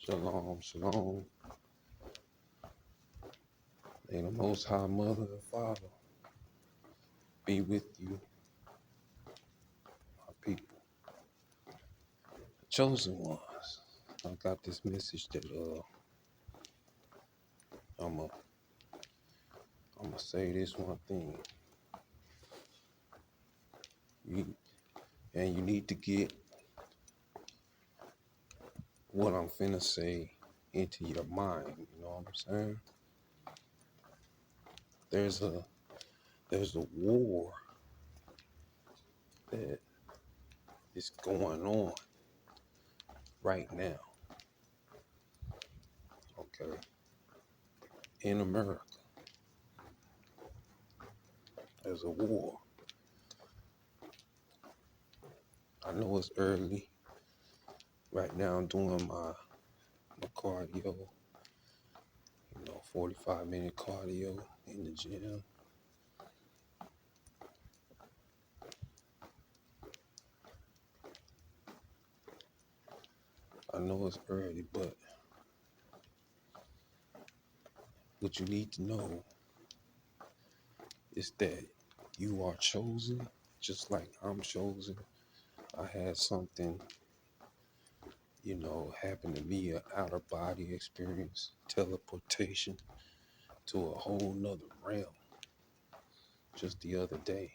Shalom, shalom. May the Most High Mother and Father be with you, my people, the chosen ones. I got this message that I'm gonna say this one thing. You need to get what I'm finna say into your mind. You know what I'm saying? There's a war that is going on right now. Okay, in America, there's a war. I know it's early. Right now, I'm doing my cardio. 45-minute cardio in the gym. I know it's early, but what you need to know is that you are chosen just like I'm chosen. I had something, happen to me, an outer body experience, teleportation to a whole nother realm just the other day.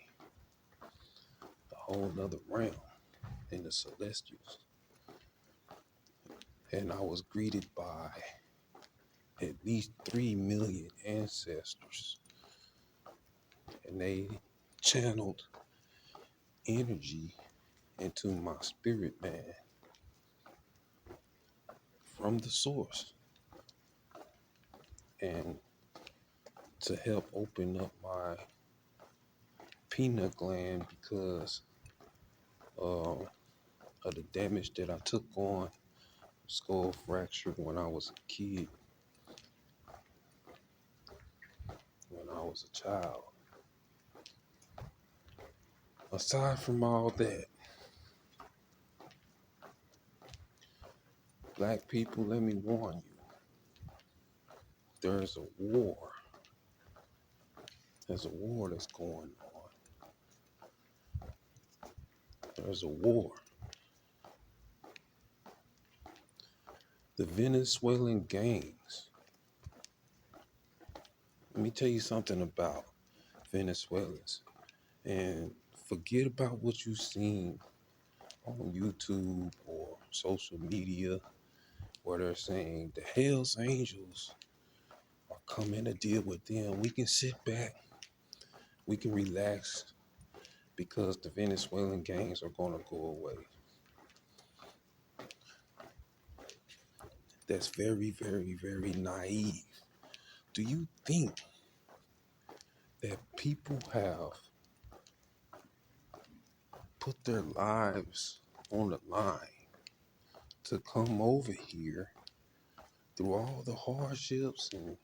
A whole nother realm in the celestials. And I was greeted by at least 3 million ancestors. And they channeled energy into my spirit man from the source, and to help open up my pineal gland because of the damage that I took on skull fracture when I was a kid, when I was a child. Aside from all that, black people, let me warn you, there's a war. There's a war that's going on. There's a war. The Venezuelan gangs. Let me tell you something about Venezuelans. And forget about what you've seen on YouTube or social media where they're saying the Hells Angels are coming to deal with them. We can sit back, we can relax because the Venezuelan gangs are going to go away. That's very, very, very naive. Do you think that people have put their lives on the line to come over here through all the hardships and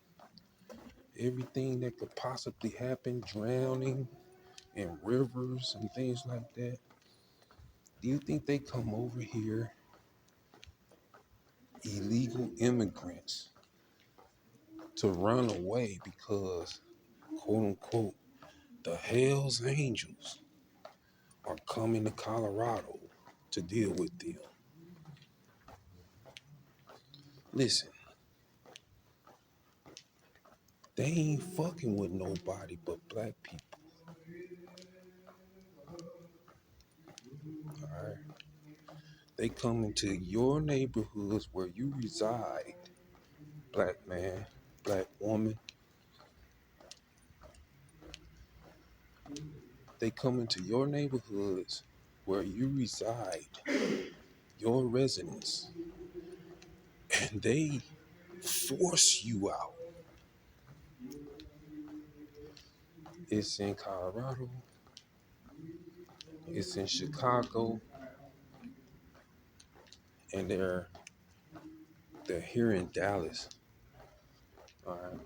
everything that could possibly happen, drowning in rivers and things like that? Do you think they come over here, illegal immigrants, to run away because, quote unquote, the Hells Angels are coming to Colorado to deal with them? Listen, they ain't fucking with nobody but black people. All right? They come into your neighborhoods where you reside, black man, black woman. They come into your neighborhoods where you reside, your residence, and they force you out. It's in Colorado, it's in Chicago, and they're here in Dallas. All right.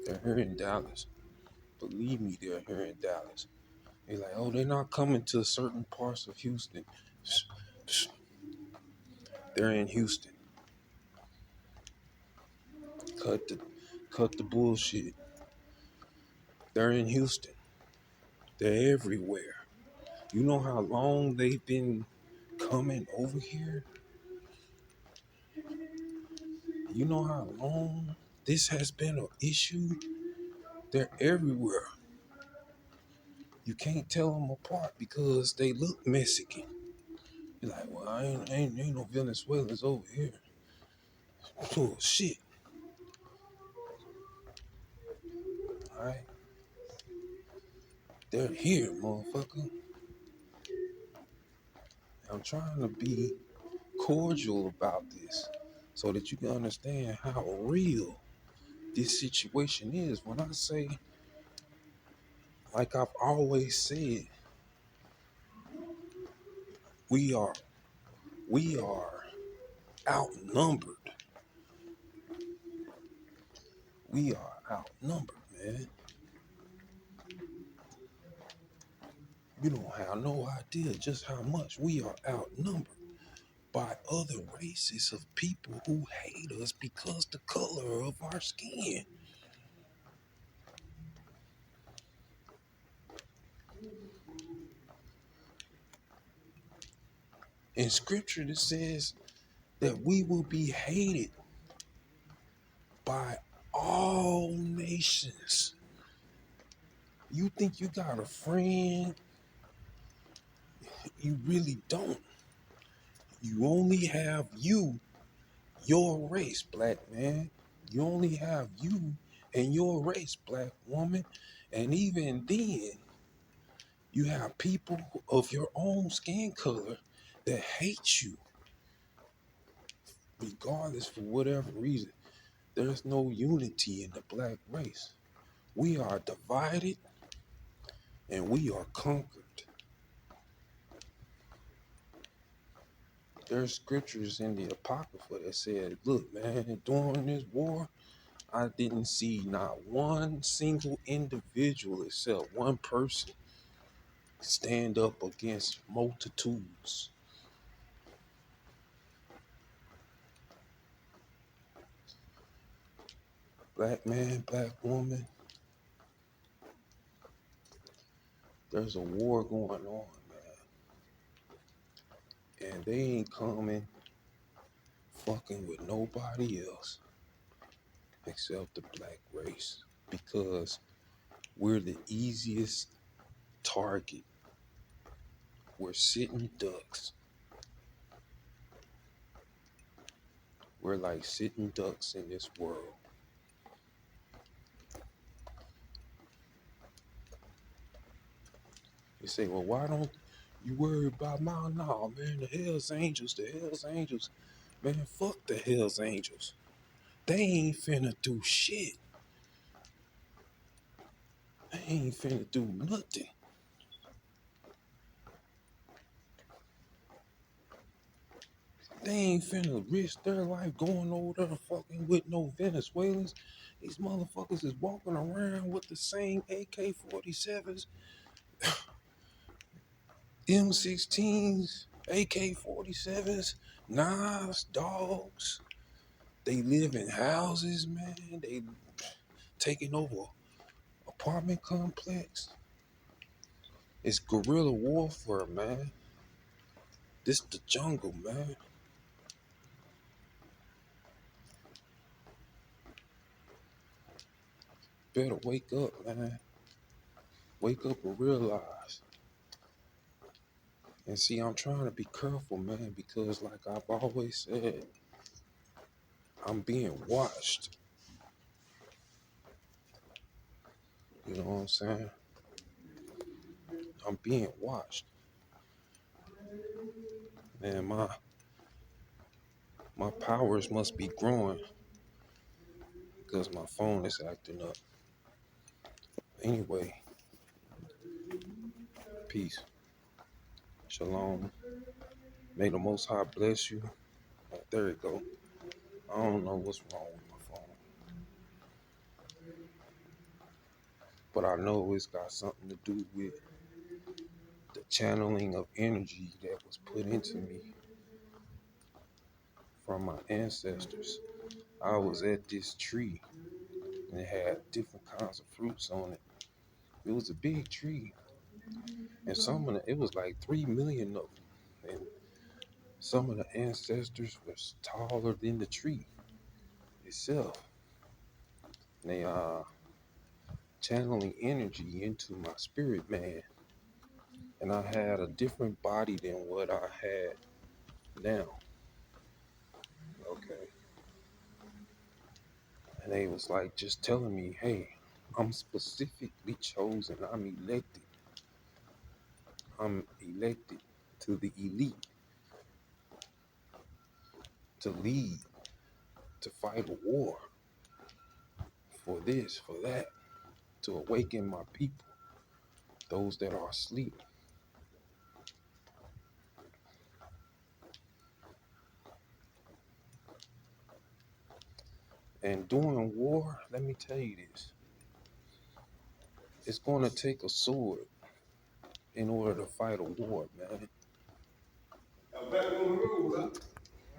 They're here in Dallas. Believe me, they're here in Dallas. They're like, oh, they're not coming to certain parts of Houston. They're in Houston. Cut the bullshit. They're in Houston. They're everywhere. You know how long they've been coming over here? You know how long this has been an issue? They're everywhere. You can't tell them apart because they look Mexican. You're like, well, ain't no Venezuelans over here. Oh shit. All right, they're here, motherfucker. I'm trying to be cordial about this so that you can understand how real this situation is. When I say, like I've always said, we are outnumbered. We are outnumbered, man. You don't have no idea just how much we are outnumbered by other races of people who hate us because the color of our skin. In scripture, it says that we will be hated by all nations. You think you got a friend? You really don't. You only have your race, black man. You only have you and your race, black woman. And even then, you have people of your own skin color that hate you, regardless for whatever reason. There's no unity in the black race. We are divided and we are conquered. There's scriptures in the Apocrypha that said, look, man, during this war, I didn't see not one single individual except one person stand up against multitudes. Black man, black woman, there's a war going on, man. And they ain't coming fucking with nobody else except the black race because we're the easiest target. We're sitting ducks. We're like sitting ducks in this world. You say, well, why don't you worry about my no, man, the Hells Angels. Man, fuck the Hells Angels. They ain't finna do shit. They ain't finna do nothing. They ain't finna risk their life going over there fucking with no Venezuelans. These motherfuckers is walking around with the same AK-47s, M16s, AK-47s, knives, dogs. They live in houses, man. They taking over apartment complex. It's guerrilla warfare, man. This the jungle, man. Better wake up, man. Wake up and realize. And see, I'm trying to be careful, man, because like I've always said, I'm being watched. You know what I'm saying? I'm being watched. And my powers must be growing because my phone is acting up. Anyway, peace. Shalom. May the Most High bless you. There you go. I don't know what's wrong with my phone, but I know it's got something to do with channeling of energy that was put into me from my ancestors. I was at this tree and it had different kinds of fruits on it. It was a big tree, and it was like 3 million of them. And some of the ancestors was taller than the tree itself. And they channeling energy into my spirit man. And I had a different body than what I had now. Okay. And they was like just telling me, hey, I'm specifically chosen. I'm elected to the elite to lead, to fight a war for this, for that, to awaken my people, those that are asleep. And during war, let me tell you this, it's going to take a sword in order to fight a war, man.